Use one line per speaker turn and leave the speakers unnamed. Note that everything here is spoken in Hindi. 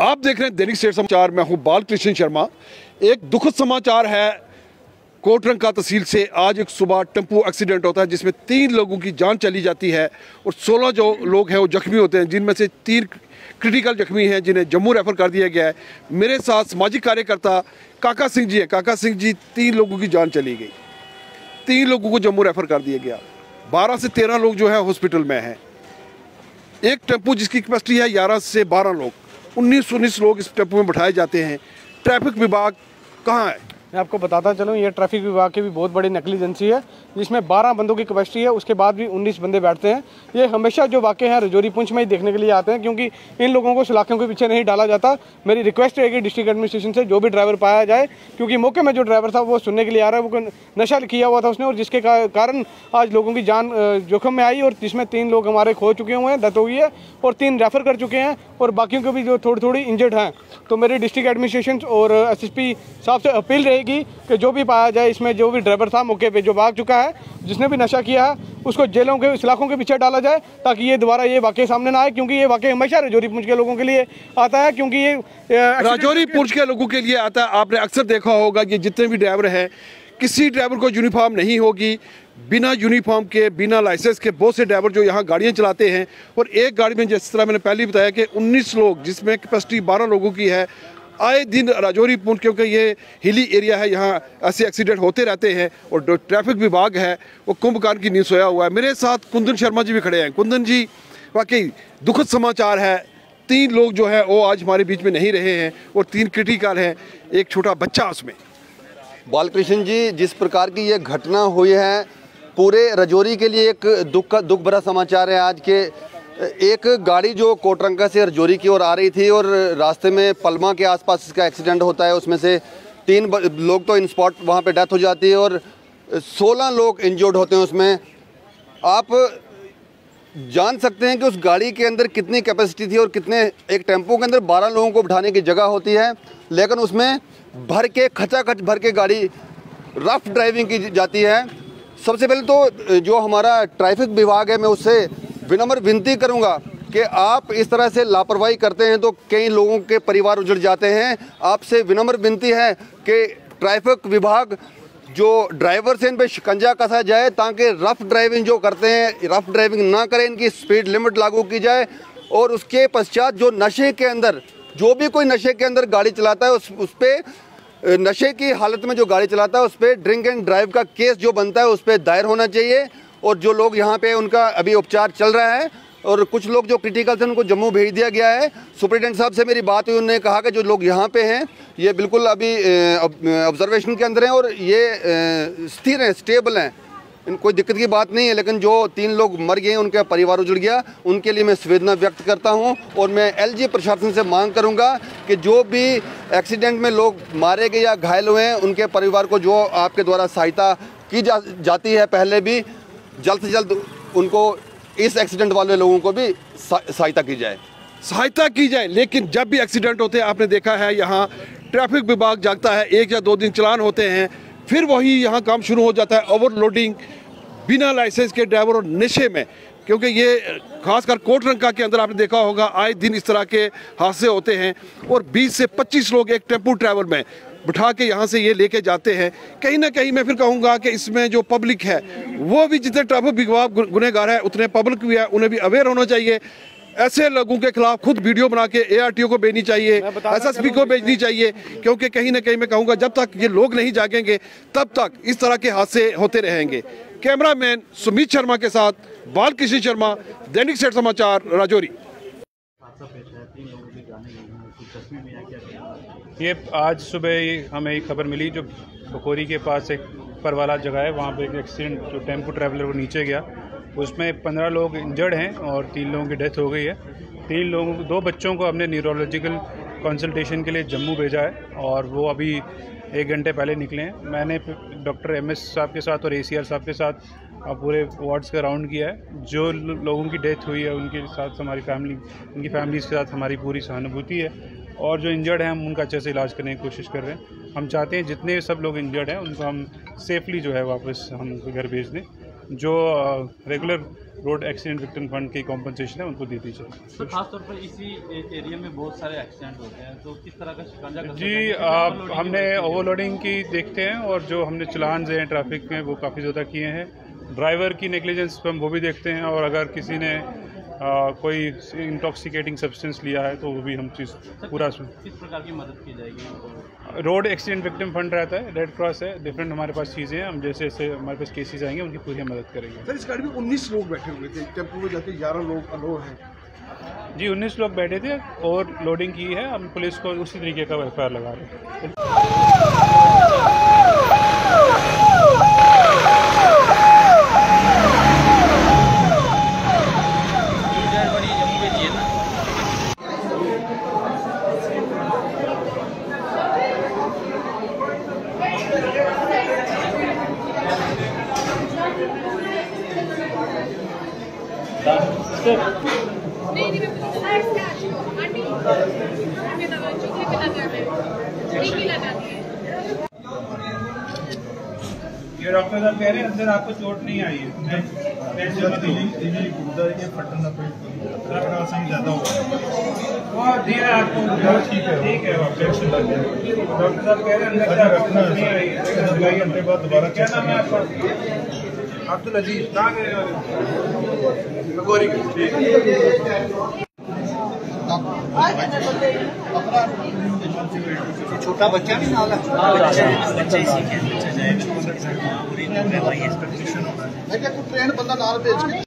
आप देख रहे हैं दैनिक सवेरा समाचार। मैं हूं बालकृष्ण शर्मा। एक दुखद समाचार है कोटरंका तहसील से। आज एक सुबह टेम्पो एक्सीडेंट होता है जिसमें 3 लोगों की जान चली जाती है और 16 जो लोग हैं वो जख्मी होते हैं, जिनमें से 3 क्रिटिकल जख्मी हैं जिन्हें जम्मू रेफर कर दिया गया है। मेरे साथ सामाजिक कार्यकर्ता काका सिंह जी हैं। काका सिंह जी, 3 लोगों की जान चली गई, 3 लोगों को जम्मू रेफर कर दिया गया, 12 से 13 लोग जो है हॉस्पिटल में हैं। एक टेम्पो जिसकी कैपेसिटी है 11 से 12 लोग, 19 लोग इस टेम्पो में बैठाए जाते हैं। ट्रैफिक विभाग कहाँ है?
मैं आपको बताता चलूँ, ये ट्रैफिक विभाग की भी बहुत बड़ी नकली एजेंसी है जिसमें 12 बंदों की कैपेसिटी है, उसके बाद भी 19 बंदे बैठते हैं। ये हमेशा जो वाक़े हैं रजौरी पुंछ में ही देखने के लिए आते हैं, क्योंकि इन लोगों को सलाखों के पीछे नहीं डाला जाता। मेरी रिक्वेस्ट रहेगी डिस्ट्रिक्ट एडमिनिस्ट्रेशन से, जो भी ड्राइवर पाया जाए, क्योंकि मौके में जो ड्राइवर था वो सुनने के लिए आ रहा है, वो नशा किया हुआ था उसने, और जिसके कारण आज लोगों की जान जोखिम में आई, और जिसमें 3 लोग हमारे खो चुके हुए हैं, डेथ हो गई है, और 3 रेफर कर चुके हैं, और बाकियों को भी जो थोड़ी इंजर्ड हैं। तो मेरी डिस्ट्रिक्ट एडमिनिस्ट्रेशन और SSP साहब से अपील रहेगी कि जो भी पाया जाए इसमें, जो भी ड्राइवर था मौके पे जो भाग चुका है, जिसने भी नशा किया है, उसको जेलों के सलाखों के पीछे डाला जाए, ताकि ये दोबारा ये वाक़े सामने ना आए। क्योंकि ये वाक़े हमेशा रजौरी पुंछ के लोगों के लिए आता है, क्योंकि ये
रजौरी पुंछ के लोगों के लिए आता है। आपने अक्सर देखा होगा कि जितने भी ड्राइवर हैं, किसी ड्राइवर को यूनिफॉर्म नहीं होगी। बिना यूनिफॉर्म के, बिना लाइसेंस के बहुत से ड्राइवर जो यहाँ गाड़ियाँ चलाते हैं, और एक गाड़ी में जिस तरह मैंने पहले बताया कि 19 लोग, जिसमें कैपेसिटी 12 लोगों की है, आए दिन रजौरी पुंछ, क्योंकि ये हिली एरिया है, यहाँ ऐसे एक्सीडेंट होते रहते हैं, और जो ट्रैफिक विभाग है वो कुंभकर्ण की नींद सोया हुआ है। मेरे साथ कुंदन शर्मा जी भी खड़े हैं। कुंदन जी, वाकई दुखद समाचार है, 3 लोग जो है वो आज हमारे बीच में नहीं रहे हैं, और 3 क्रिटिकल हैं, एक छोटा बच्चा उसमें।
बालकृष्ण जी, जिस प्रकार की ये घटना हुई है, पूरे रजौरी के लिए एक दुख भरा समाचार है। आज के एक गाड़ी जो कोटरंका से रजौरी की ओर आ रही थी और रास्ते में पलमा के आसपास इसका एक्सीडेंट होता है, उसमें से 3 लोग तो इन स्पॉट वहाँ पे डेथ हो जाती है और 16 लोग इंजर्ड होते हैं उसमें। आप जान सकते हैं कि उस गाड़ी के अंदर कितनी कैपेसिटी थी और कितने, एक टेम्पो के अंदर 12 लोगों को बिठाने की जगह होती है, लेकिन उसमें भर के खचाखच भर के गाड़ी रफ ड्राइविंग की जाती है। सबसे पहले तो जो हमारा ट्रैफिक विभाग है, मैं उससे विनम्र विनती करूंगा कि आप इस तरह से लापरवाही करते हैं तो कई लोगों के परिवार उजड़ जाते हैं। आपसे विनम्र विनती है कि ट्रैफिक विभाग जो ड्राइवर से इन पे शिकंजा कसा जाए, ताकि रफ ड्राइविंग जो करते हैं रफ ड्राइविंग ना करें, इनकी स्पीड लिमिट लागू की जाए। और उसके पश्चात जो नशे के अंदर, जो भी कोई नशे के अंदर गाड़ी चलाता है, उस पर नशे की हालत में जो गाड़ी चलाता है उस पर ड्रिंक एंड ड्राइव का केस जो बनता है उस पर दायर होना चाहिए। और जो लोग यहाँ पे, उनका अभी उपचार चल रहा है, और कुछ लोग जो क्रिटिकल थे उनको जम्मू भेज दिया गया है। सुप्रिटेंडेंट साहब से मेरी बात हुई, उन्होंने कहा कि जो लोग यहाँ पे हैं ये बिल्कुल अभी ऑब्जर्वेशन के अंदर हैं और ये स्थिर हैं, स्टेबल हैं, कोई दिक्कत की बात नहीं है। लेकिन जो 3 लोग मर गए, उनका परिवार उजड़ गया, उनके लिए मैं संवेदना व्यक्त करता हूँ। और मैं LG प्रशासन से मांग करूँगा कि जो भी एक्सीडेंट में लोग मारे गए या घायल हुए हैं, उनके परिवार को जो आपके द्वारा सहायता की जाती है, पहले भी जल्द से जल्द उनको, इस एक्सीडेंट वाले लोगों को भी सहायता की जाए। लेकिन जब भी एक्सीडेंट होते हैं, आपने देखा है यहाँ ट्रैफिक विभाग जागता है, 1 या 2 दिन चलान होते हैं, फिर वही यहाँ काम शुरू हो जाता है, ओवरलोडिंग, बिना लाइसेंस के ड्राइवर और नशे में। क्योंकि ये खासकर कोटरंका के अंदर आपने देखा होगा आए दिन इस तरह के हादसे होते हैं, और 20 से 25 लोग एक टेम्पो ट्रैवल में बिठा के यहाँ से ये लेके जाते हैं। कहीं ना कहीं मैं फिर कहूँगा कि इसमें जो पब्लिक है वो भी, जितने ट्रैफिक विभाग गुनहगार है उतने पब्लिक भी है, उन्हें भी अवेयर होना चाहिए। ऐसे लोगों के खिलाफ खुद वीडियो बना के ARTO को भेजनी चाहिए, SSP को भेजनी चाहिए, क्योंकि कहीं ना कहीं मैं कहूँगा जब तक ये लोग नहीं जागेंगे तब तक इस तरह के हादसे होते रहेंगे। कैमरामैन सुमित शर्मा के साथ बालकृष्ण शर्मा, दैनिक सवेरा समाचार, रजौरी।
ये आज सुबह हमें एक खबर मिली, जो बकोरी के पास एक परवाला जगह है, वहाँ पे एक एक्सीडेंट, जो टेम्पो ट्रैवलर वो नीचे गया, उसमें 15 लोग इंजर्ड हैं और 3 लोगों की डेथ हो गई है। 2 बच्चों को हमने न्यूरोलॉजिकल कंसल्टेशन के लिए जम्मू भेजा है, और वो अभी 1 घंटे पहले निकले हैं। मैंने डॉक्टर MS साहब के साथ और ACR साहब के साथ पूरे वार्ड्स का राउंड किया है। जो लोगों की डेथ हुई है उनके साथ हमारी उनकी फैमिलीज़ के साथ हमारी पूरी सहानुभूति है, और जो इंजर्ड हैं हम उनका अच्छे से इलाज करने की कोशिश कर रहे हैं। हम चाहते हैं जितने सब लोग इंजर्ड हैं उनको हम सेफली जो है वापस हम घर भेज दें। जो regular road accident victim fund की कॉम्पनसेशन है उनको दी जाए।
तो खासतौर पर इसी एरिया में बहुत सारे एक्सीडेंट होते हैं, तो किस तरह का शिकंजा कर
जी हमने ओवरलोडिंग की देखते हैं और जो हमने चलान हैं ट्रैफिक में वो काफ़ी ज़्यादा किए हैं। ड्राइवर की नेग्लिजेंस पर हम वो भी देखते हैं और अगर किसी ने कोई इंटॉक्सिकेटिंग सब्सटेंस लिया है तो वो भी हम चीज़ पूरा
किस प्रकार की मदद की जाएगी?
रोड एक्सीडेंट विक्टिम फंड रहता है, रेड क्रॉस है, डिफरेंट हमारे पास चीज़ें हैं। हम जैसे जैसे हमारे पास केसेस आएंगे उनकी पूरी मदद करेंगे।
सर इस गाड़ी में 19 लोग बैठे हुए थे, टेम्पो में जाके 11 लोग अलो हैं।
जी 19 लोग बैठे थे और लोडिंग की है, हम पुलिस को उसी तरीके का FIR लगा रहे हैं।
ये डॉक्टर साहब कह रहे हैं अंदर आपको चोट नहीं आई है, ज्यादा होगा दिया आपको, ठीक है डॉक्टर साहब कह रहे हैं अंदर चोट नहीं आई है, घंटे बाद दोबारा। क्या नाम है आपका? अब्दुल अजीज। कहाँ
छोटा बच्चा भी नाला बच्चा ही सीखे, बच्चा जाएगा ट्रेन बंदा नाल भेज के